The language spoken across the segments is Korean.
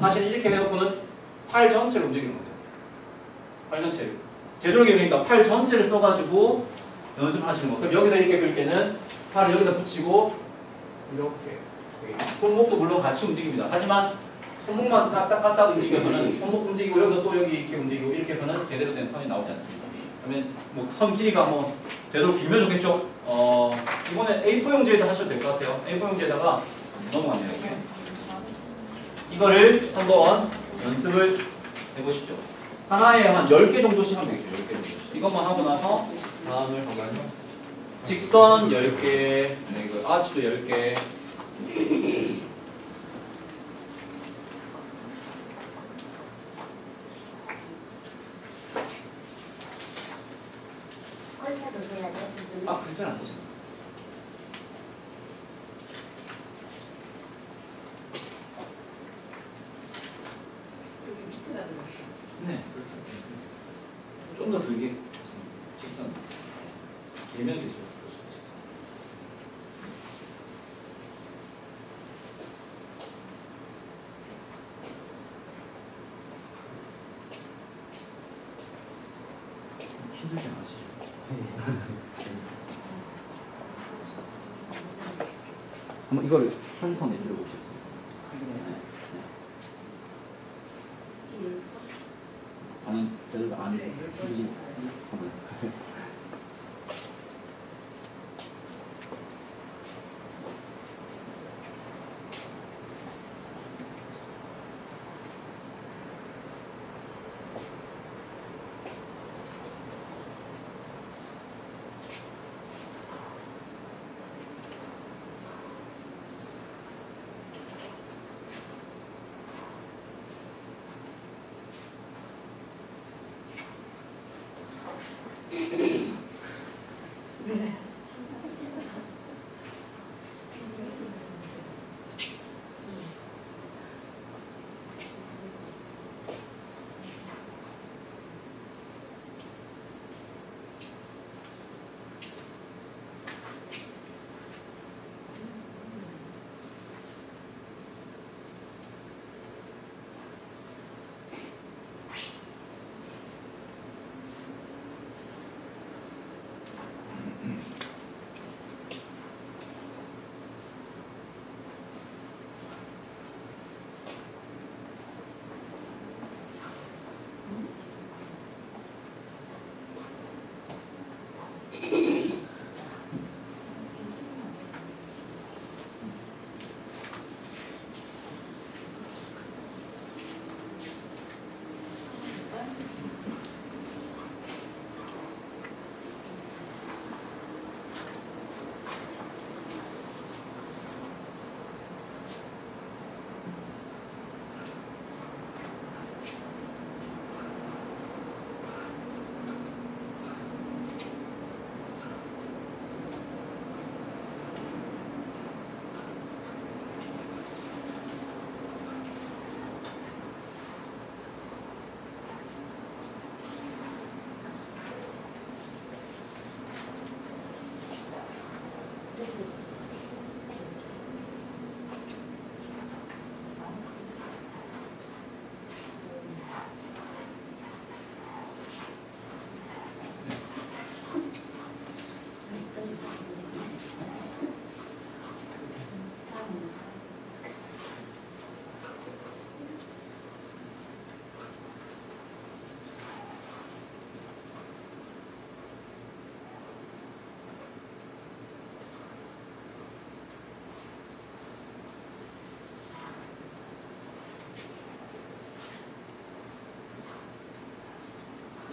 사실 이렇게 해놓고는 팔 전체를 움직이는 거예요. 팔 전체를. 되도록이면 팔 전체를 써가지고 연습을 하시는 거예요. 그럼 여기서 이렇게 그릴 때는 팔을 여기다 붙이고 이렇게. 손목도 물론 같이 움직입니다. 하지만 손목만 딱딱딱딱 움직여서는 손목 움직이고 여기서 또 여기 이렇게 움직이고 이렇게 해서는 제대로 된 선이 나오지 않습니다. 그러면 뭐 선 길이가 뭐 되도록 길면 좋겠죠. 이번에 A4용지에다 하셔도 될 것 같아요. A4용지에다가 넘어갔네요. 이렇게. 이거를 한번 연습을 해보십시오. 하나에 한 10개 정도씩 하면 되겠죠. 10개 정도씩. 이것만 하고 나서 다음을 보겠습니다. 직선 10개, 그리고 아치도 10개. 괜찮았어요. 네. 좀 더 길게 직선. 예명이 있어요. 힘들지 않으시죠? 한번 이거를 편성해 들어보시겠어요? 저는 별로 안 해요.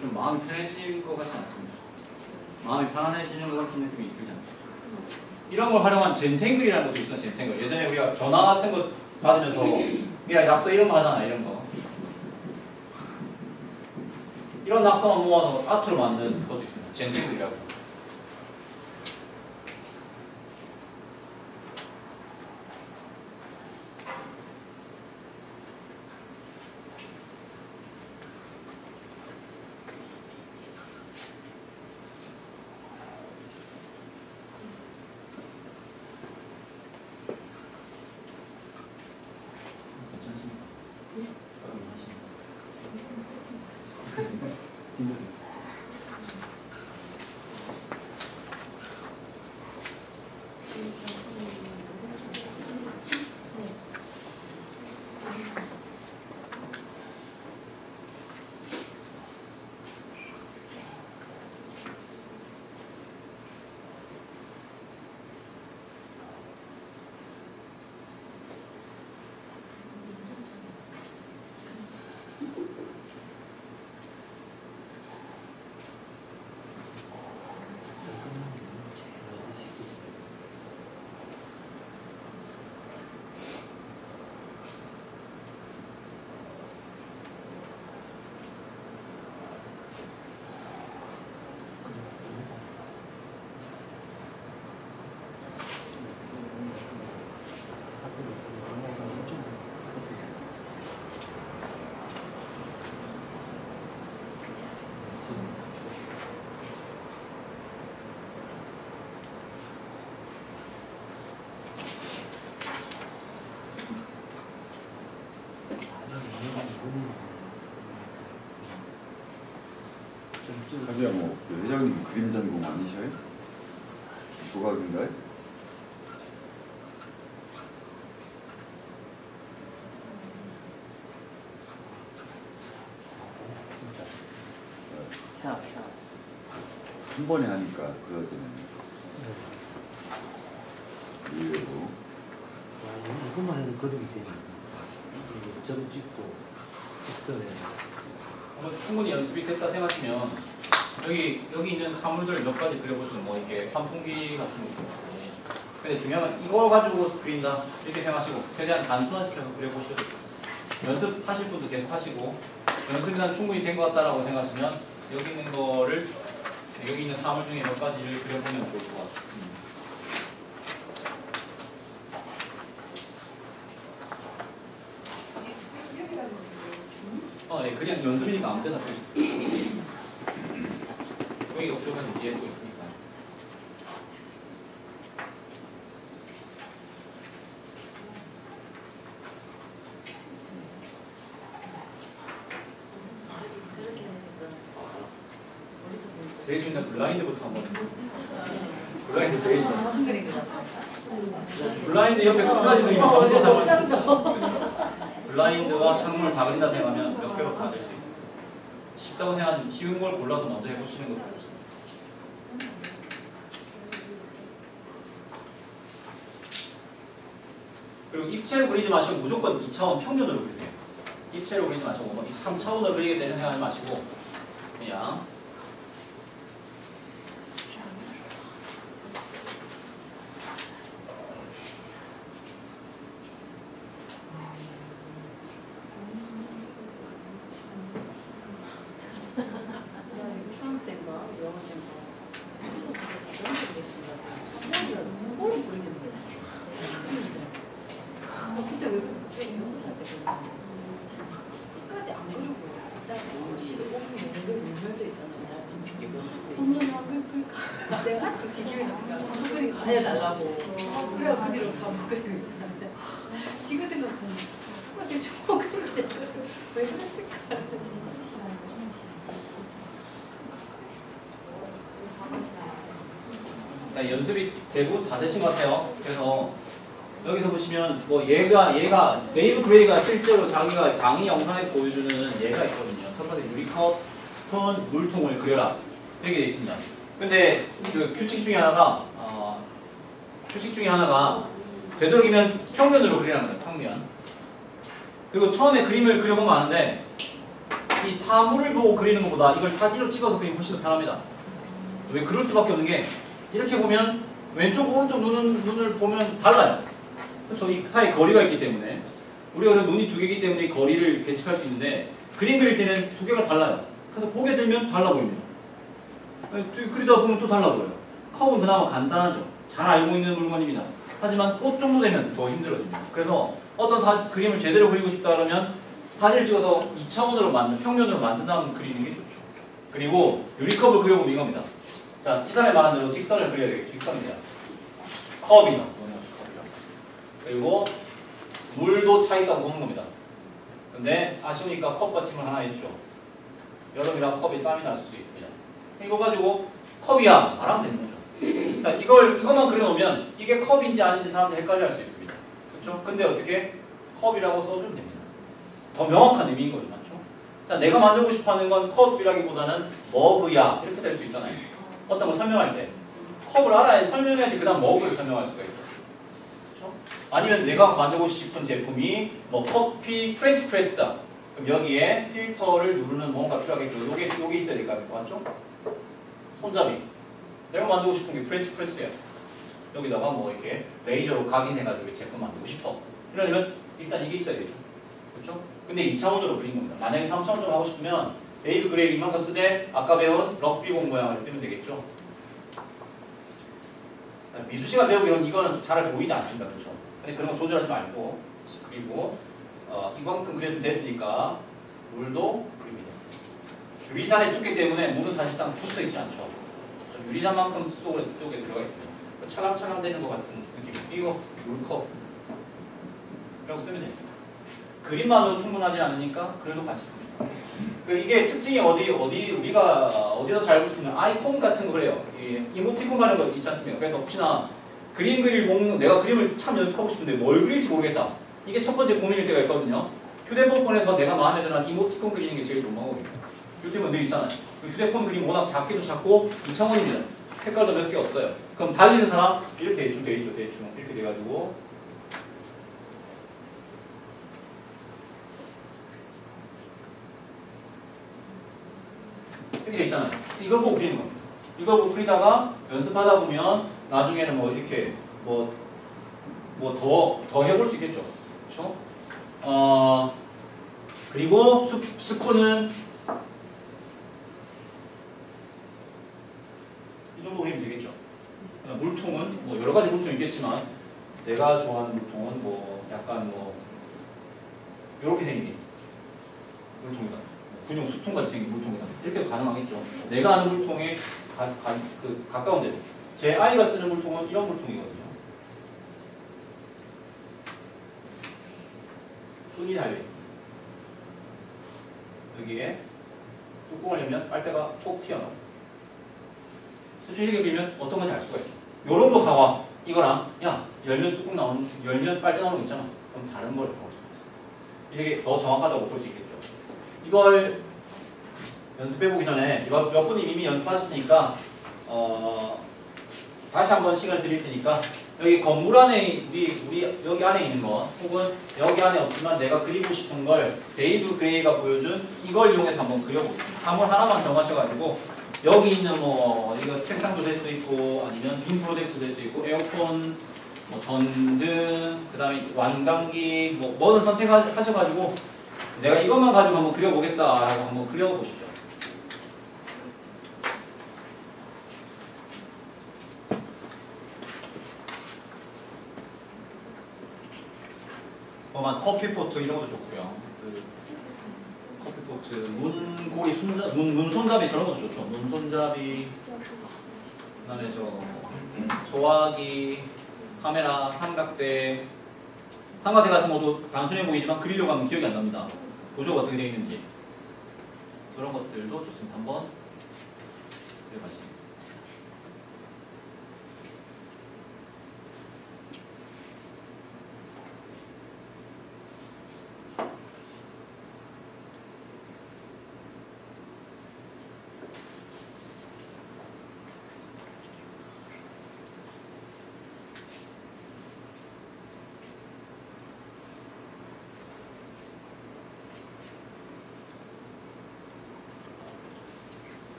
좀 마음이 편해질 것 같지 않습니다. 마음이 편안해지는 것 같은 느낌이 들지 않습니다. 이런 걸 활용한 젠탱글이라는 것도 있어요. 젠탱글. 예전에 우리가 전화 같은 거 받으면서 그냥 낙서 이런 거 하잖아. 이런 거. 이런 낙서만 모아서 아트로 만든 것도 있습니다. 젠탱글이라고. 하지야 뭐 회장님 그림 전공 아니셔요? 조각인가요? 한 번에 하니까 그러잖아요. 의외로. 이것만 해도 그림이 되지. 점 찍고 직선에. 충분히 연습이 됐다 생각하시면 여기 있는 사물들 몇 가지 그려보시면 뭐 이렇게 환풍기 같은 거 있고. 근데 중요한 건 이걸 가지고 그린다 이렇게 생각하시고 최대한 단순화시켜서 그려보셔도 돼요. 연습하실 분도 계속 하시고 연습이 난 충분히 된 것 같다라고 생각하시면 여기 있는 거를 여기 있는 사물 중에 몇 가지를 그려보면 좋을 것 같습니다. 네, 그냥 연습이니까 아무 데나 쓰죠. 여기 옵션까지 뒤에 또 있으니까. 제일 중요한 블라인드부터 한번. 블라인드 제일 중요한. 블라인드 옆에 끝까지 그리면 전부 다 그릴 수 있어요. 블라인드와 창문을 다 그린다 생각하면 몇 개로 다 될 수 있어요. 쉽다고 생각하시면 쉬운 걸 골라서 먼저 해보시는 것도 좋습니다. 그리고 입체로 그리지 마시고 무조건 2차원 평면으로 그리세요. 입체로 그리지 마시고 뭐 3차원으로 그리겠다는 생각하지 마시고 그냥 달라고. 그래 그 뒤로 다 바꿔주고 있었는데 지금 생각하면 되게 좋은 그림인데 왜 그랬을까? 자, 연습이 되고 다 되신 것 같아요. 그래서 여기서 보시면 뭐 얘가 데이브 그레이가 실제로 자기가 강의 영상에서 보여주는 얘가 있거든요. 첫 번째 유리컵, 스푼, 물통을 그려라 이렇게 돼 있습니다. 근데 그 규칙 중에 하나가 되도록이면 평면으로 그리라는 거예요. 평면. 그리고 처음에 그림을 그려보면 아는데 이 사물을 보고 그리는 것보다 이걸 사진으로 찍어서 그리면 훨씬 더 편합니다. 왜 그럴 수밖에 없는 게 이렇게 보면 왼쪽 오른쪽 눈을 보면 달라요. 그렇죠? 이 사이에 거리가 있기 때문에 우리가 눈이 두 개이기 때문에 이 거리를 계측할 수 있는데 그림 그릴 때는 두 개가 달라요. 그래서 보게 되면 달라 보입니다. 그리다 보면 또 달라 보여요. 컵은 그나마 간단하죠. 잘 알고 있는 물건입니다. 하지만 꽃 정도 되면 더 힘들어집니다. 그래서 어떤 그림을 제대로 그리고 싶다 그러면 사진을 찍어서 2차원으로 평면으로 만든 다음 그리는 게 좋죠. 그리고 유리컵을 그려보면 이겁니다. 자, 이 사람이 말한 대로 직선을 그려야 되겠죠. 직선입니다. 컵이나 그리고 물도 차 있다고 보는 겁니다. 근데 아쉬우니까 컵 받침을 하나 해주죠. 여름이랑 컵이 땀이 날 수도 있습니다. 이거 가지고 컵이야 말하면 되는 거죠. 그러니까 이것만 그려놓으면 이게 컵인지 아닌지 사람들이 헷갈려 할 수 있습니다. 그렇죠? 근데 어떻게 컵이라고 써주면 됩니다. 더 명확한 의미인 거죠, 맞죠? 그러니까 내가 만들고 싶어하는 건 컵이라기보다는 머그야 이렇게 될 수 있잖아요. 어떤 걸 설명할 때 컵을 알아야 설명해야지 그다음 머그를 설명할 수가 있죠. 그렇죠? 아니면 내가 만들고 싶은 제품이 뭐 커피 프렌치 프레스다. 그럼 여기에 필터를 누르는 뭔가 필요하겠죠. 요게 있어야 될 거 아닙니까? 맞죠? 손잡이. 내가 만들고 싶은 게 프렌치 프레스야. 여기다가 뭐 이렇게 레이저로 각인해가지고 제품 만들고 싶어. 이러려면 일단 이게 있어야 되죠. 그렇죠? 근데 2차원적으로 그린 겁니다. 만약에 3차원적으로 하고 싶으면 웨이브 그레이 이만큼 쓰되 아까 배운 럭비공 모양을 쓰면 되겠죠. 미수 씨가 배우기로는 이거는 잘 보이지 않습니다. 그렇죠? 근데 그런 거 조절하지 말고 그리고 이만큼 그렸으면 됐으니까 물도 그립니다. 유리잔에 tus기 때문에 물은 사실상 붙어 있지 않죠. 유리잔만큼 속에 들어가 있습니다. 찰랑찰랑 되는 것 같은 느낌. 이거 물컵 이라고 쓰면 됩니다. 그림만으로 충분하지 않으니까 그래도 같이 씁니다. 이게 특징이 우리가 어디서 잘 볼 수 있는 아이콘 같은 거 그래요. 이모티콘 가는 거 있지 않습니까? 그래서 혹시나 그림 그릴 내가 그림을 참 연습하고 싶은데 뭘 그릴지 모르겠다. 이게 첫 번째 고민일 때가 있거든요. 휴대폰에서 내가 마음에 드는 이모티콘 그리는 게 제일 좋은 방법입니다. 요즘은 늘 있잖아요. 휴대폰 그림 워낙 작기도 작고 2차원입니다. 색깔도 몇 개 없어요. 그럼 달리는 사람 이렇게 대충 돼 있죠. 대충 이렇게 돼가지고 이렇게 돼 있잖아요. 이걸 보고 그리는 겁니다. 이걸 보고 그리다가 연습하다 보면 나중에는 뭐 이렇게 뭐 더 해볼 수 있겠죠. 그렇죠? 그리고 스푼은 이 정도 그리면 되겠죠. 물통은 뭐 여러 가지 물통이 있겠지만 내가 좋아하는 물통은 뭐 약간 뭐 이렇게 생긴 물통이다. 군용 수통같이 생긴 물통이다. 이렇게도 가능하겠죠. 내가 아는 물통에 가까운 데로. 제 아이가 쓰는 물통은 이런 물통이거든요. 끈이 달려 있습니다. 여기에 뚜껑을 열면 빨대가 톡 튀어나옵니다. 대충 이렇게 그리면 어떤 건지 알 수가 있죠. 요런 거 사와. 이거랑 야 열면 뚜껑 나오는 열면 빨대 나오는 거 있잖아. 그럼 다른 걸 사올 수가 있어요. 이게 더 정확하다고 볼 수 있겠죠. 이걸 연습해보기 전에 몇 분이 이미 연습하셨으니까 다시 한번 시간을 드릴 테니까 여기 건물 안에 우리 여기 안에 있는 것 혹은 여기 안에 없지만 내가 그리고 싶은 걸 데이브 그레이가 보여준 이걸 이용해서 한번 그려보겠습니다. 한번 하나만 정하셔가지고 여기 있는 뭐 이거 책상도 될 수 있고 아니면 빔 프로젝트 될 수 있고 에어컨 뭐 전등 그다음에 완강기 뭐든 선택하셔가지고 내가 이것만 가지고 한번 그려보겠다라고 한번 그려보십시오. 커피포트 이런 것도 좋고요. 커피포트, 문고리 문손잡이 저런 것도 좋죠. 문손잡이, 그다음에 소화기, 카메라, 삼각대 같은 것도 단순해 보이지만 그리려고 하면 기억이 안 납니다. 구조가 어떻게 되어 있는지 그런 것들도 좋습니다. 한번 그려봤습니다.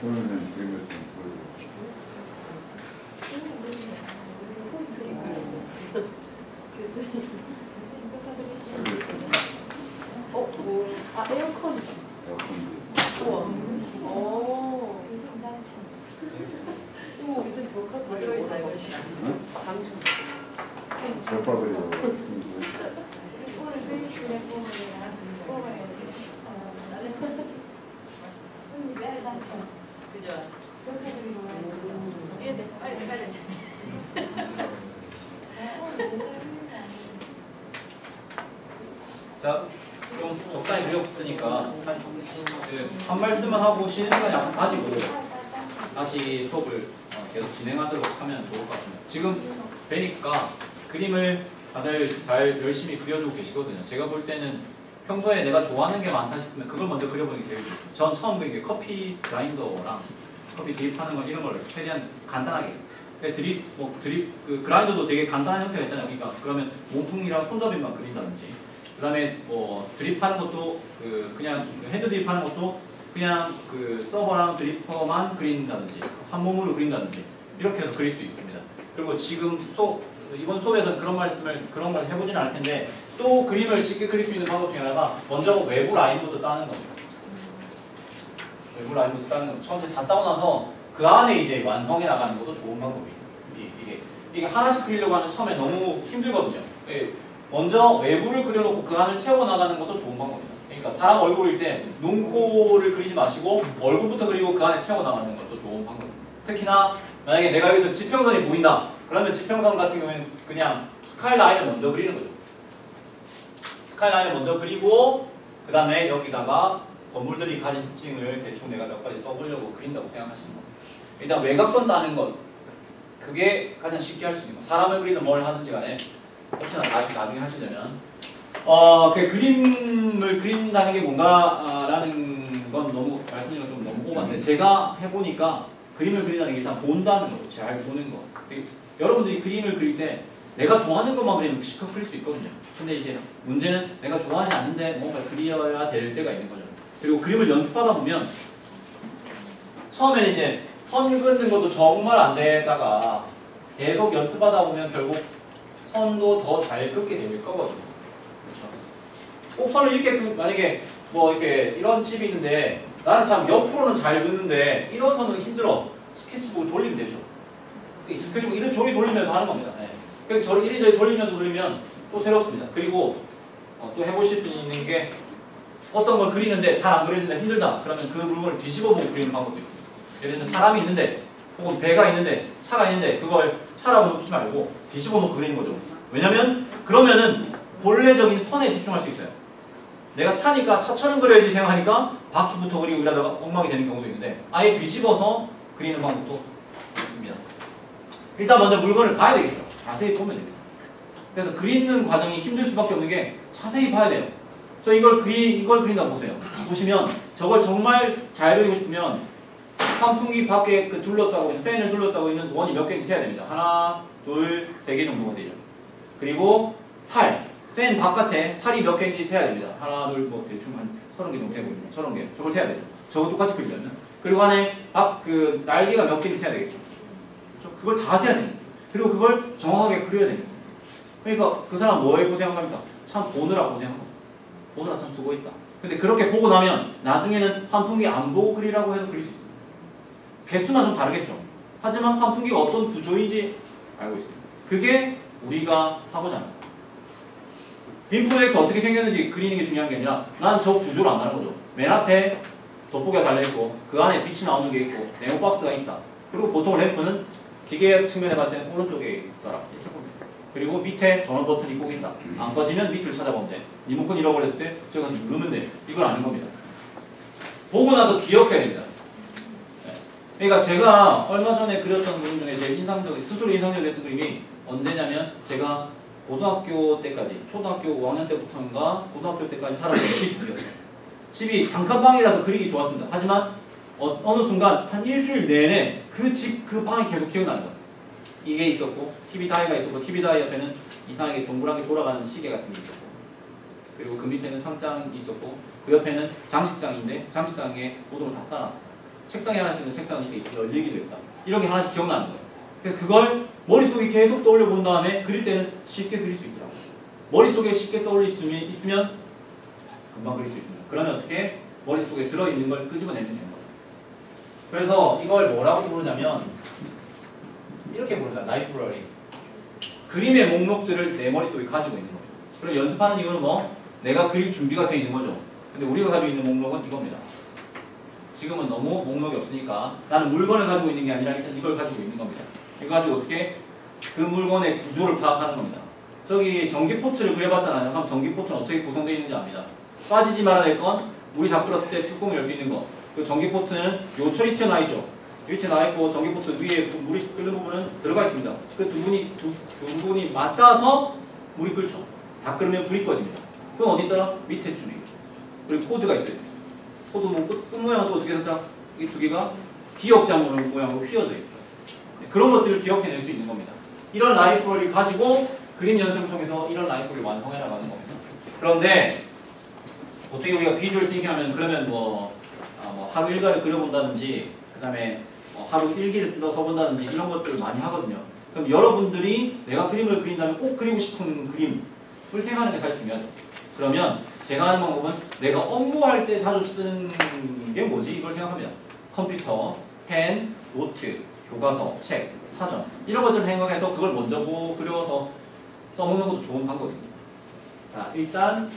그러면 그림을 좀 보여줘. 잘 그렸다. 에어컨. 에어컨도. 우와. 오. 오, 무슨 벽화도 다 이거지. 응? 방충. 절밥으로. 그죠? 이래 돼. 빨리 빨리. 자, 좀 적당히 그렸으니까 한 말씀만 하고 쉬는 시간 약간 가지고 다시 수업을 계속 진행하도록 하면 좋을 것 같습니다. 지금 뵈니까 그림을 다들 잘 열심히 그려주고 계시거든요. 제가 볼 때는 평소에 내가 좋아하는 게 많다 싶으면 그걸 먼저 그려보는 게 제일 좋아요. 전 처음 그린 게 커피 그라인더랑 커피 드립하는 거 이런 걸 최대한 간단하게. 그 그라인더도 되게 간단한 형태가 있잖아요. 그러니까 그러면 몸통이랑 손잡이만 그린다든지. 그 다음에 뭐 드립하는 것도 그냥 헤드 드립하는 것도 그냥 그 서버랑 드리퍼만 그린다든지 한 몸으로 그린다든지 이렇게 해서 그릴 수 있습니다. 그리고 지금 이번 수업에서는 그런 걸 해보진 않을 텐데 또 그림을 쉽게 그릴 수 있는 방법 중에 하나가 먼저 외부 라인부터 따는 겁니다. 외부 라인부터 따는 거. 처음에 다 따고 나서 그 안에 이제 완성해 나가는 것도 좋은 방법이에요. 이게 하나씩 그리려고 하면 처음에 너무 힘들거든요. 먼저 외부를 그려놓고 그 안을 채워나가는 것도 좋은 방법입니다. 그러니까 사람 얼굴일 때 눈, 코를 그리지 마시고 얼굴부터 그리고 그 안에 채워나가는 것도 좋은 방법입니다. 특히나 만약에 내가 여기서 지평선이 보인다. 그러면 지평선 같은 경우에는 그냥 스카이라인을 먼저 그리는 거죠. 스카이라인을 먼저 그리고 그 다음에 여기다가 건물들이 가진 특징을 대충 내가 몇 가지 써보려고 그린다고 생각하시는 겁니다. 일단 외곽선 따는 것 그게 가장 쉽게 할 수 있는 거. 사람을 그리든 뭘 하든지 간에 혹시나 나중에 하시려면 그 그림을 그린다는 게 뭔가라는 건 너무 말씀드리는 건 좀 너무 오반데 제가 해보니까 그림을 그린다는 게 일단 본다는 거, 잘 보는 거. 여러분들이 그림을 그릴 때 내가 좋아하는 것만 그리면 실컷 그릴 수 있거든요. 근데 이제 문제는 내가 좋아하지 않는데 뭔가 그려야 될 때가 있는 거죠. 그리고 그림을 연습하다 보면 처음에는 이제 선 긋는 것도 정말 안 되다가 계속 연습하다 보면 결국 선도 더 잘 긋게 될 거거든요. 그렇죠? 꼭 선을 이렇게 만약에 뭐 이렇게 이런 칩이 있는데 나는 참 옆으로는 잘 긋는데 이런 선은 힘들어. 스케치북을 돌리면 되죠. 스케치북 이런 조리 돌리면서 하는 겁니다. 네. 그래서 저를 이리저리 돌리면서 돌리면 또 새롭습니다. 그리고 또 해보실 수 있는 게 어떤 걸 그리는데 잘 안 그리는데 힘들다. 그러면 그 물건을 뒤집어 보고 그리는 방법도 있습니다. 예를 들면 사람이 있는데 혹은 배가 있는데 차가 있는데 그걸 차라고 놓지 말고 뒤집어 놓고 그리는 거죠. 왜냐면 그러면은 본래적인 선에 집중할 수 있어요. 내가 차니까 차처럼 그려야지 생각하니까 바퀴부터 그리고 이러다가 엉망이 되는 경우도 있는데 아예 뒤집어서 그리는 방법도 있습니다. 일단 먼저 물건을 봐야 되겠죠. 자세히 보면 됩니다. 그래서 그리는 과정이 힘들 수밖에 없는 게 자세히 봐야 돼요. 저 이걸 그린다고 보세요. 보시면 저걸 정말 잘 그리고 싶으면 환풍기 밖에 둘러싸고 있는 팬을 둘러싸고 있는 원이 몇 개인지 세야 됩니다. 하나, 둘, 세 개 정도가 되죠. 그리고 팬 바깥에 살이 몇 개인지 세야 됩니다. 하나, 둘, 뭐 대충 한 30개 정도 되고 있는 30개. 저걸 세야 되죠. 저거 똑같이 그리려면. 그리고 안에 날개가 몇 개인지 세야 되겠죠. 그걸 다 세야 됩니다. 그리고 그걸 정확하게 그려야 됩니다. 그러니까 그 사람 뭐에 고생합니까? 참 보느라 고생하고 보느라 참 수고했다. 근데 그렇게 보고 나면 나중에는 환풍기 안 보고 그리라고 해도 그릴 수 있습니다. 개수만 좀 다르겠죠. 하지만 환풍기가 어떤 구조인지 알고 있습니다. 그게 우리가 하고자 합니다. 빔 프로젝터 어떻게 생겼는지 그리는 게 중요한 게 아니라 난 저 구조를 안다는 거죠. 맨 앞에 돋보기가 달려있고 그 안에 빛이 나오는 게 있고 네모박스가 있다. 그리고 보통 램프는 기계 측면에 봤을 때 오른쪽에 있더라. 이렇게 봅니다. 그리고 밑에 전원 버튼이 꼭 있다. 안 꺼지면 밑을 찾아보면 돼. 리모컨 잃어버렸을 때 저기 가서 누르면 돼. 이걸 아는 겁니다. 보고 나서 기억해야 됩니다. 그러니까 제가 얼마 전에 그렸던 그림 중에 제일 스스로 인상적이었던 그림이 언제냐면 제가 고등학교 때까지, 초등학교 5학년 때부터인가 고등학교 때까지 살았던 집이었어요. 집이 단칸방이라서 그리기 좋았습니다. 하지만 어느 순간 한 일주일 내내 그 방이 계속 기억나는 거예요. 이게 있었고 TV 다이가 있었고 TV 다이 옆에는 이상하게 동그랗게 돌아가는 시계 같은 게 있었고 그리고 그 밑에는 상장이 있었고 그 옆에는 장식장인데 장식장에 모둠을 다 쌓아놨어요. 책상에 하나 쓰는 책상이 이렇게 열리기도 했다. 이런 게 하나씩 기억나는 거예요. 그래서 그걸 머릿속에 계속 떠올려 본 다음에 그릴 때는 쉽게 그릴 수 있더라고요. 머릿속에 쉽게 떠올릴 수 있으면 금방 그릴 수 있습니다. 그러면 어떻게? 머릿속에 들어있는 걸 끄집어내면 되는 거예요. 그래서 이걸 뭐라고 부르냐면 이렇게 부른다. 라이브러리. 그림의 목록들을 내 머릿속에 가지고 있는 거예요. 그럼 연습하는 이유는 뭐? 내가 그릴 준비가 되어 있는 거죠. 근데 우리가 가지고 있는 목록은 이겁니다. 지금은 너무 목록이 없으니까 나는 물건을 가지고 있는 게 아니라 일단 이걸 가지고 있는 겁니다. 이거 가지고 어떻게 그 물건의 구조를 파악하는 겁니다. 저기 전기 포트를 그려봤잖아요. 그럼 전기 포트는 어떻게 구성되어 있는지 압니다. 빠지지 말아야 될 건 물이 다 끓었을 때 뚜껑을 열 수 있는 거. 그 전기 포트는 요 철이 튀어나와 있죠. 이렇게 나와 있고 전기 포트 위에 물이 끓는 부분은 들어가 있습니다. 그 두 분이 맞닿아서 물이 끓죠. 다 끓으면 불이 꺼집니다. 그건 어디 있더라? 밑에 줄이. 그리고 코드가 있어요. 코드 뭐 끝 모양은 또 어떻게 됐다? 이 두 개가 기역자 모양으로 휘어져 있죠. 네, 그런 것들을 기억해낼 수 있는 겁니다. 이런 라이브러리를 가지고 그림 연습을 통해서 이런 라이브러리를 완성해 나가는 겁니다. 그런데 보통 우리가 비주얼 싱킹하면 그러면 뭐 하루 일과를 그려본다든지 그 다음에 하루 일기를 써본다든지 이런 것들을 많이 하거든요. 그럼 여러분들이 내가 그림을 그린다면 꼭 그리고 싶은 그림을 생각하는 게 가장 중요하죠. 그러면 제가 하는 방법은 내가 업무할 때 자주 쓰는 게 뭐지? 이걸 생각합니다. 컴퓨터, 펜, 노트, 교과서, 책, 사전 이런 것들을 생각해서 그걸 먼저 그려서 써먹는 것도 좋은 방법입니다. 자, 일단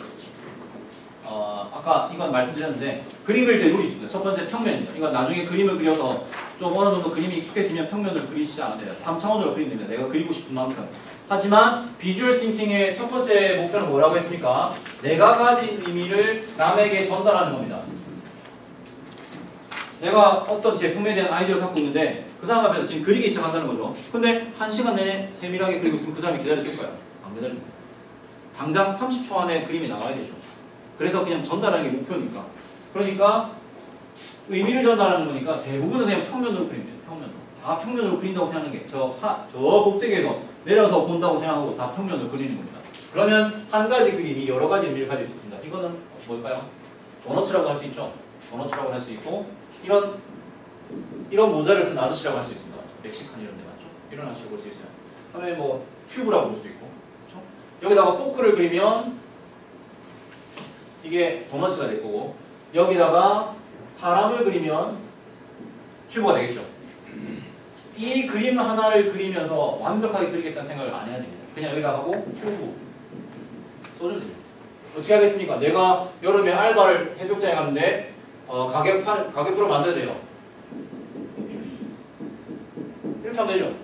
아까 이건 말씀드렸는데 그림 그릴 때 룰이 있어요. 첫 번째 평면이죠. 이건 나중에 그림을 그려서 좀 어느 정도 그림이 익숙해지면 평면을 그리시지 않아도 돼요. 3차원으로 그리면 됩니다. 내가 그리고 싶은 만큼. 하지만 비주얼 싱킹의 첫 번째 목표는 뭐라고 했습니까? 내가 가진 의미를 남에게 전달하는 겁니다. 내가 어떤 제품에 대한 아이디어를 갖고 있는데 그 사람 앞에서 지금 그리기 시작한다는 거죠. 근데 1시간 내내 세밀하게 그리고 있으면 그 사람이 기다려줄까요? 안 기다려줍니다. 당장 30초 안에 그림이 나와야 되죠. 그래서 그냥 전달하는 게 목표니까. 그러니까 의미를 전달하는 거니까 대부분은 그냥 평면으로 그립니다. 평면으로. 다 평면으로 그린다고 생각하는 게 저 꼭대기에서 내려서 본다고 생각하고 다 평면으로 그리는 겁니다. 그러면 한 가지 그림이 여러 가지 의미를 가지고 있습니다. 이거는 뭘까요? 도너츠라고 할 수 있죠. 도너츠라고 할 수 있고 이런 모자를 쓴 아저씨라고 할 수 있습니다. 멕시칸 이런 데 맞죠? 이런 아저씨 볼 수 있어요. 그다음에 뭐 튜브라고 볼 수도 있고 그렇죠? 여기다가 포크를 그리면 이게 도너츠가 될 거고 여기다가 사람을 그리면 튜브가 되겠죠. 이 그림 하나를 그리면서 완벽하게 그리겠다는 생각을 안 해야 됩니다. 그냥 여기다 하고 튜브 써주면 됩니다. 어떻게 하겠습니까? 내가 여름에 알바를 해수욕장에 갔는데 가격표를 만들어야 돼요. 이렇게 하면 되죠.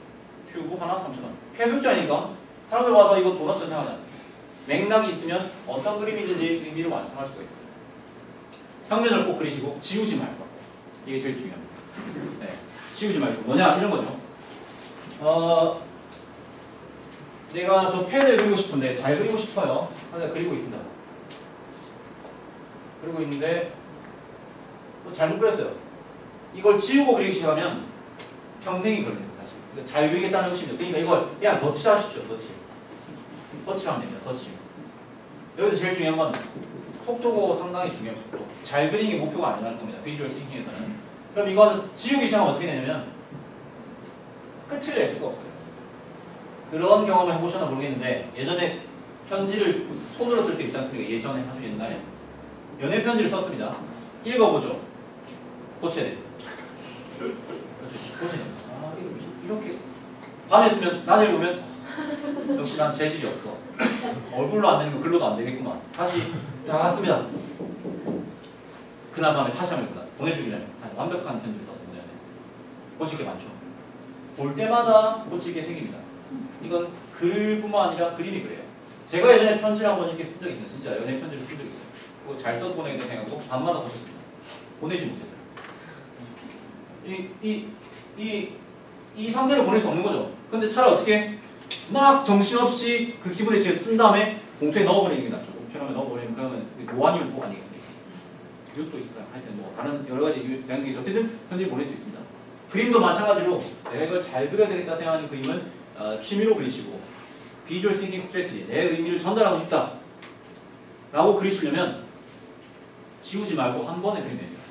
튜브 하나 3,000원. 해수욕장이니까 사람들 와서 이거 도넛 생각하지 않습니다. 맥락이 있으면 어떤 그림이든지 의미를 완성할 수가 있어요. 평면을 꼭 그리시고 지우지 말고. 이게 제일 중요합니다. 네. 지우지 말고. 뭐냐? 이런 거죠. 내가 저 펜을 그리고 싶은데 잘 그리고 싶어요. 하나 그리고 있습니다. 그리고 있는데 또 잘못 그렸어요. 이걸 지우고 그리기 시작하면 평생이 걸립니다. 사실. 그러니까 잘 그리겠다는 욕심이죠. 그러니까 이걸 그냥 덧칠하십시오. 덧칠하면 됩니다. 덧칠. 여기서 제일 중요한 건 속도고 상당히 중요해요. 속도. 잘 그리는 게 목표가 아니라는 겁니다. 비주얼 싱킹에서는. 그럼 이건 지우기 시작하면 어떻게 되냐면 끝을 낼 수가 없어요. 그런 경험을 해보셨나 모르겠는데 예전에 편지를 손으로 쓸 때 있지 않습니까? 예전에 아주 옛날에 연애 편지를 썼습니다. 읽어보죠. 고쳐야 돼요. 그렇죠. 고쳐야 됩니다. 이렇게 밤에 쓰면 낮에 보면 역시 난 재질이 없어. 얼굴로 안 되는 거 글로도 안 되겠구만. 다시 다 갔습니다. 그날 밤에 다시 한번 보내주기로 완벽한 편지를 써서 보내야 돼요. 고칠 게 많죠. 볼 때마다 고칠 게 생깁니다. 이건 글뿐만 아니라 그림이 그래요. 제가 예전에 편지를 한번 이렇게 쓴 적이 있어요. 진짜 연애 편지를 쓴 적이 있어요. 그거 잘 써서 보내겠다 생각하고 밤마다 고쳤습니다. 보내지 못했어요. 이 상태로 보낼 수 없는 거죠. 근데 차라리 어떻게 막 정신없이 그 키보드에 쓴 다음에 봉투에 넣어버리는 게 낫죠. 우편함에 넣어버리면 그러면 노안이면 아니겠습니까? 이것도 있어요. 하여튼 뭐 다른 여러 가지 양식이 어쨌든 편지를 보낼 수 있습니다. 그림도 마찬가지로 내가 이걸 잘 그려야 되겠다 생각하는 그림은 취미로 그리시고 비주얼 싱킹 스트래티지 내 의미를 전달하고 싶다 라고 그리시려면 지우지 말고 한 번에 그리면 됩니다.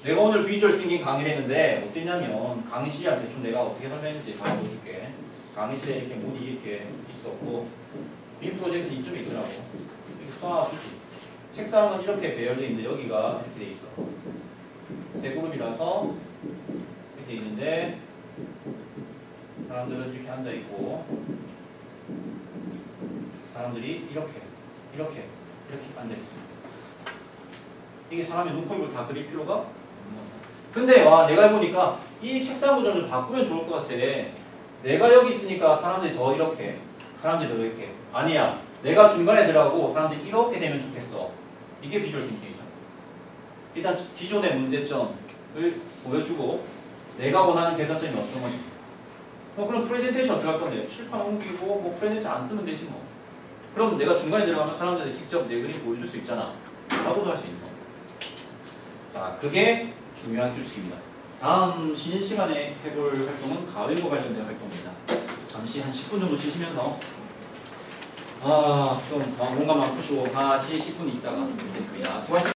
내가 오늘 비주얼 싱킹 강의를 했는데 어땠냐면 강의 시작 대충 내가 어떻게 설명했는지 다 보여줄게. 강의실에 이렇게 문이 이렇게 있었고 빔 프로젝트 이쪽에 있더라고. 이렇게 쏴주지. 책상은 이렇게 배열되어 있는데 여기가 이렇게 돼 있어. 세 그룹이라서 이렇게 있는데 사람들은 이렇게 앉아 있고 사람들이 이렇게 앉아 있습니다. 이게 사람의 눈코입을 다 그릴 필요가 없는 거야. 근데 와 내가 해보니까 이 책상 구조를 바꾸면 좋을 것 같아. 내가 여기 있으니까 사람들이 더 이렇게, 사람들이 더 이렇게. 아니야. 내가 중간에 들어가고 사람들이 이렇게 되면 좋겠어. 이게 비주얼 싱킹이잖아. 일단 기존의 문제점을 보여주고 내가 원하는 개선점이 어떤 거지. 그럼 프레젠테이션 어떻게 할 건데? 칠판 옮기고 뭐 프레젠테이션 안 쓰면 되지 뭐. 그럼 내가 중간에 들어가면 사람들이 직접 내 그림 보여줄 수 있잖아. 라고도 할 수 있는 거. 자, 그게 중요한 규칙입니다. 다음 쉬는 시간에 해볼 활동은 가외고 관련된 활동입니다. 잠시 한 10분 정도 쉬시면서 좀 공감만 푸시고 다시 10분 있다가 뵙겠습니다. 수고하셨습니다.